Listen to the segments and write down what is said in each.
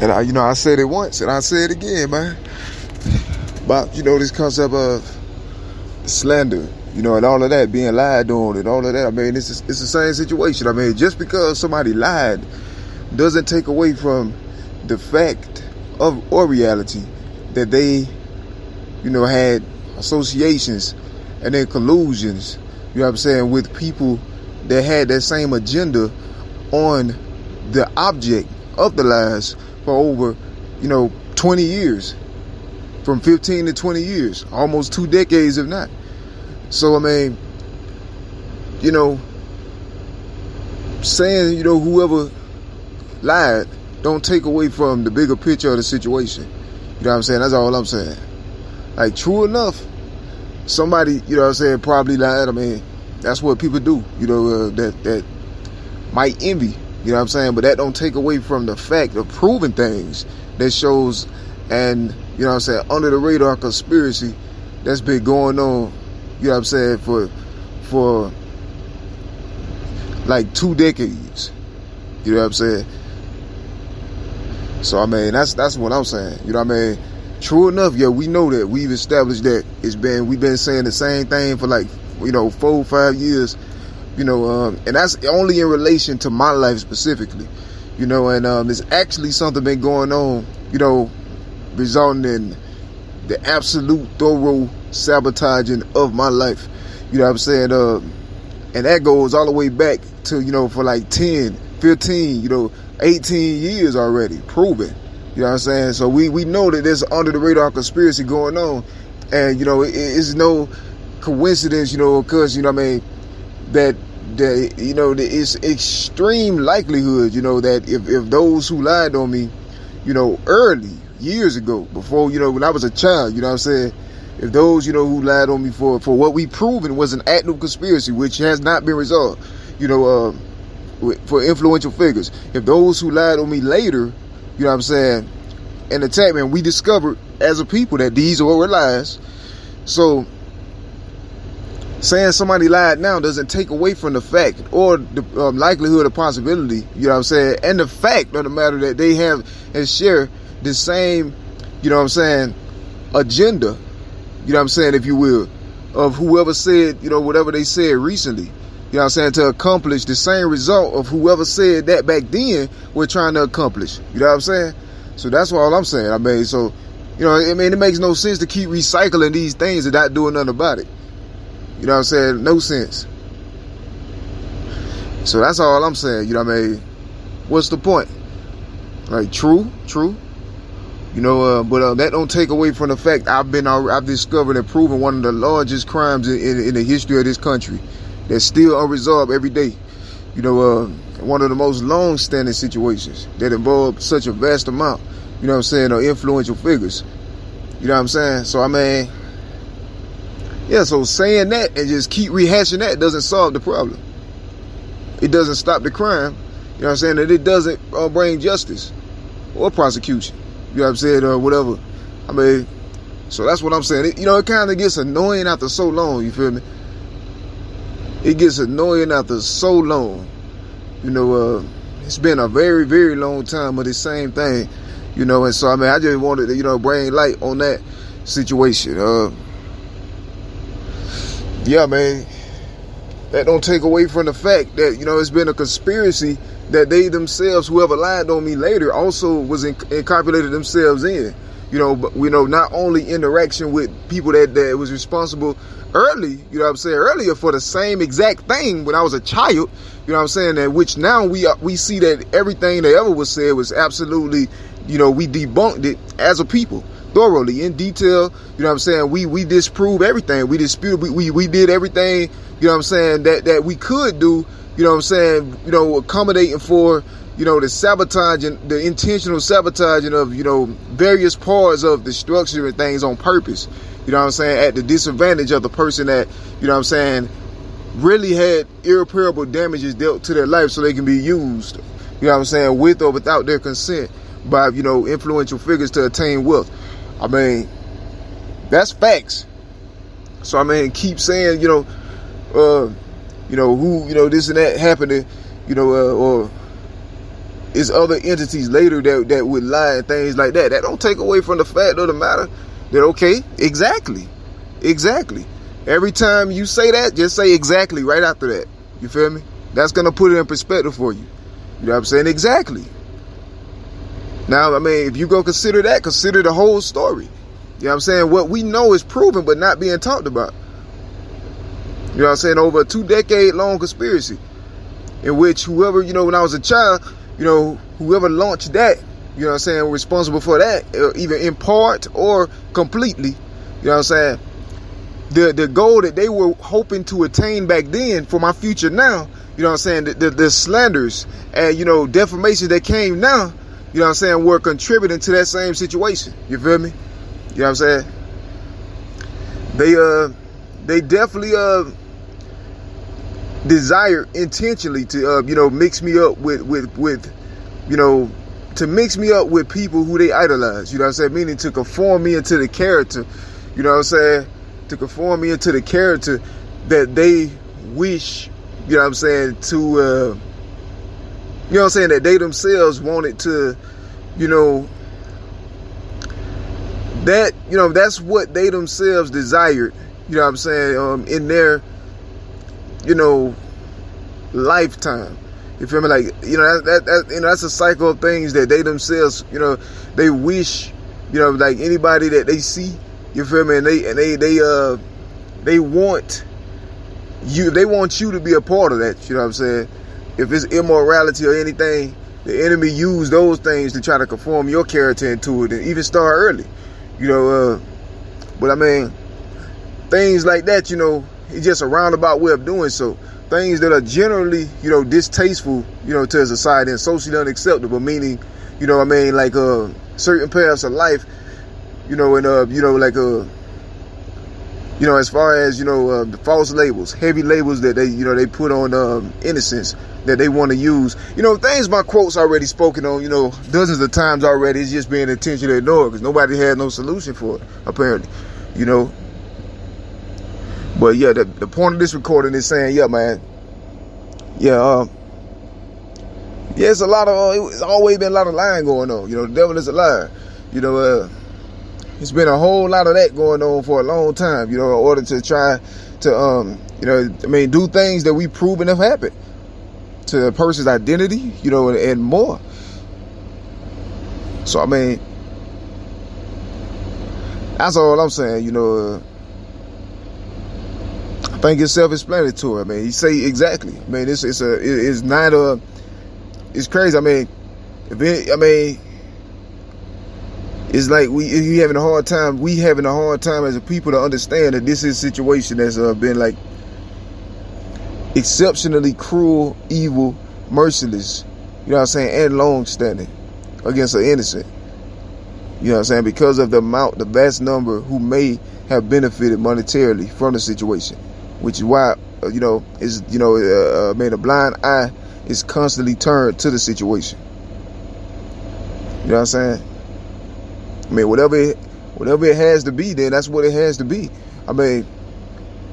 And I said it once and I say it again, man. But, this concept of slander, and all of that, being lied on and all of that. I mean, it's the same situation. I mean, just because somebody lied doesn't take away from the fact or reality that they, had associations and then collusions, with people that had that same agenda on the object of the lies for over, 20 years. From 15 to 20 years, almost 2 decades, if not. So, I mean, saying, whoever lied don't take away from the bigger picture of the situation. You know what I'm saying? That's all I'm saying. Like, true enough, somebody, probably lied. I mean, that's what people do, that might envy, you know what I'm saying? But that don't take away from the fact of proving things that shows and, under the radar conspiracy that's been going on, for like 2 decades. You know what I'm saying? So, I mean, that's what I'm saying. You know what I mean? True enough, yeah, we know that. We've established that we've been saying the same thing for like, 4 or 5 years, and that's only in relation to my life specifically, and there's actually something been going on, resulting in the absolute thorough sabotaging of my life. You know what I'm saying? And that goes all the way back to, for like 10, 15, 18 years already, proven. You know what I'm saying? So we know that there's under the radar conspiracy going on. And, it's no coincidence, because, that it's extreme likelihood, that if those who lied on me, early, years ago, before, when I was a child, you know what I'm saying? If those, who lied on me for what we proven was an active conspiracy, which has not been resolved, for influential figures. If those who lied on me later, you know what I'm saying, and attacked me, and we discovered as a people that these were lies. So, saying somebody lied now doesn't take away from the fact or the likelihood or possibility, you know what I'm saying, and the fact of the matter that they have and share the same, agenda, if you will, of whoever said, whatever they said recently, to accomplish the same result of whoever said that back then we're trying to accomplish. You know what I'm saying? So that's all I'm saying. I mean, so, it makes no sense to keep recycling these things and not doing nothing about it. You know what I'm saying? No sense. So that's all I'm saying. What's the point? Like, true. But that don't take away from the fact I've discovered and proven one of the largest crimes in the history of this country that's still unresolved every day. One of the most long-standing situations that involve such a vast amount, of influential figures. You know what I'm saying? So, I mean, yeah, so saying that and just keep rehashing that doesn't solve the problem. It doesn't stop the crime. You know what I'm saying? And it doesn't bring justice or prosecution. You know what I'm saying? Or whatever. I mean, so that's what I'm saying. It kind of gets annoying after so long. You feel me? It gets annoying after so long. It's been a very, very long time of the same thing. And so, I mean, I just wanted to, bring light on that situation. Yeah, man. That don't take away from the fact that, it's been a conspiracy that they themselves, whoever lied on me later, also was incorporated themselves in. But not only interaction with people that was responsible early, earlier for the same exact thing when I was a child, that which now we see that everything that ever was said was absolutely, we debunked it as a people thoroughly, in detail. We disprove everything. We dispute, we did everything, that we could do, accommodating for, the sabotaging, the intentional sabotaging of, various parts of the structure and things on purpose, at the disadvantage of the person that, really had irreparable damages dealt to their life so they can be used, with or without their consent by, influential figures to attain wealth. I mean, that's facts. So, I mean, keep saying, who, this and that happening, or it's other entities later that would lie and things like that. That don't take away from the fact of the matter that, okay, exactly. Every time you say that, just say exactly right after that. You feel me? That's going to put it in perspective for you. You know what I'm saying? Exactly. Now, I mean, if you go consider that, consider the whole story. You know what I'm saying? What we know is proven but not being talked about. You know what I'm saying? Over a 2-decade long conspiracy in which whoever, you know, when I was a child, you know, whoever launched that, you know what I'm saying, responsible for that, either in part or completely, you know what I'm saying, the goal that they were hoping to attain back then for my future now, you know what I'm saying, the slanders and, you know, defamation that came now, you know what I'm saying, were contributing to that same situation. You feel me? You know what I'm saying? They definitely desire intentionally to you know, mix me up with you know, to mix me up with people who they idolize. You know what I'm saying? Meaning to conform me into the character. You know what I'm saying? To conform me into the character that they wish, you know what I'm saying, to you know what I'm saying, that they themselves wanted to, you know, that, you know, that's what they themselves desired, you know what I'm saying, in their, you know, lifetime. You feel me? Like, you know, that you know, that's a cycle of things that they themselves, you know, they wish, you know, like anybody that they see, you feel me, and they want you to be a part of that. You know what I'm saying? If it's immorality or anything, the enemy use those things to try to conform your character into it, and even start early. You know, but I mean, things like that, you know, it's just a roundabout way of doing so. Things that are generally, you know, distasteful, you know, to society and socially unacceptable, meaning, you know what I mean, like certain paths of life, you know, and you know, like you know, as far as, you know, the false labels, heavy labels that they, you know, they put on innocence that they want to use, you know, things my quotes already spoken on, you know, dozens of times already. It's just being intentionally ignored because nobody had no solution for it, apparently, you know. But yeah, the point of this recording is saying, yeah, man, yeah, it's a lot of, it's always been a lot of lying going on. You know, the devil is a liar. You know, it's been a whole lot of that going on for a long time, you know, in order to try to, you know, I mean, do things that we proven have happened to a person's identity, you know, and more. So, I mean, that's all I'm saying, you know. I think it's self-explanatory. I mean, you say exactly. I mean, it's not it's crazy. I mean, it's like we having a hard time as a people to understand that this is a situation that's been like exceptionally cruel, evil, merciless, you know what I'm saying, and long-standing against an innocent. You know what I'm saying? Because of the vast number who may have benefited monetarily from the situation. Which is why, you know, is, you know, a blind eye is constantly turned to the situation. You know what I'm saying? I mean, whatever it has to be, then that's what it has to be. I mean,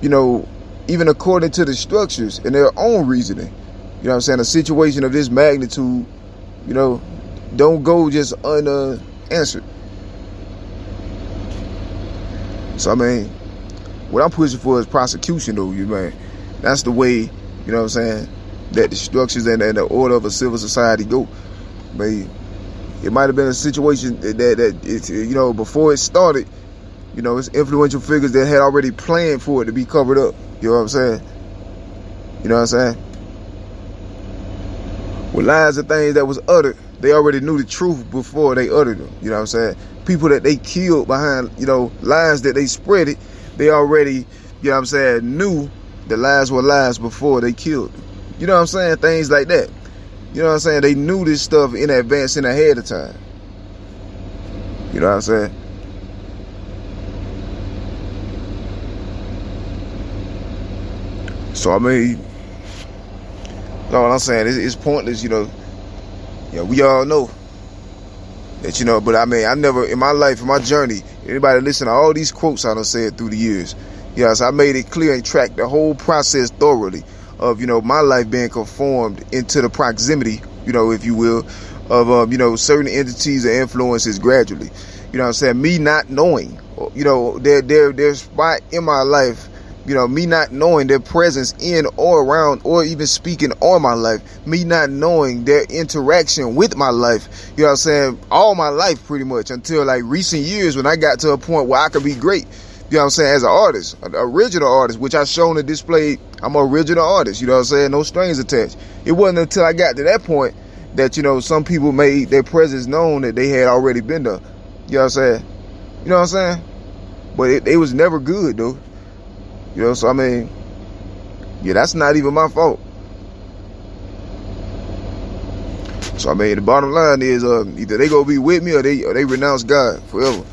you know, even according to the structures and their own reasoning, you know what I'm saying, a situation of this magnitude, you know, don't go just unanswered. So, I mean, what I'm pushing for is prosecution, though, you man. That's the way, you know what I'm saying, that the structures and the order of a civil society go. I mean, it might have been a situation that it's, you know, before it started, you know, it's influential figures that had already planned for it to be covered up. You know what I'm saying? You know what I'm saying? With lies and things that was uttered, they already knew the truth before they uttered them. You know what I'm saying? People that they killed behind, you know, lies that they spread it, they already, you know what I'm saying, knew the lies were lies before they killed them. You know what I'm saying? Things like that. You know what I'm saying? They knew this stuff in advance and ahead of time. You know what I'm saying? So, I mean, you know what I'm saying? It's pointless, you know. Yeah, we all know that, you know, but I mean, I never, in my life, in my journey, anybody listen to all these quotes I done said through the years, you know, so I made it clear and tracked the whole process thoroughly of, you know, my life being conformed into the proximity, you know, if you will, of certain entities and influences gradually. You know what I'm saying? Me not knowing, their spot in my life, me not knowing their presence in or around or even speaking on my life, me not knowing their interaction with my life, you know what I'm saying, all my life pretty much until like recent years when I got to a point where I could be great, you know what I'm saying, as an artist, an original artist, which I shown and displayed. I'm an original artist, you know what I'm saying, no strings attached. It wasn't until I got to that point that, some people made their presence known that they had already been there. You know what I'm saying? You know what I'm saying? But it was never good, though. So I mean, yeah, that's not even my fault. So I mean, the bottom line is either they gonna be with me or they renounce God forever.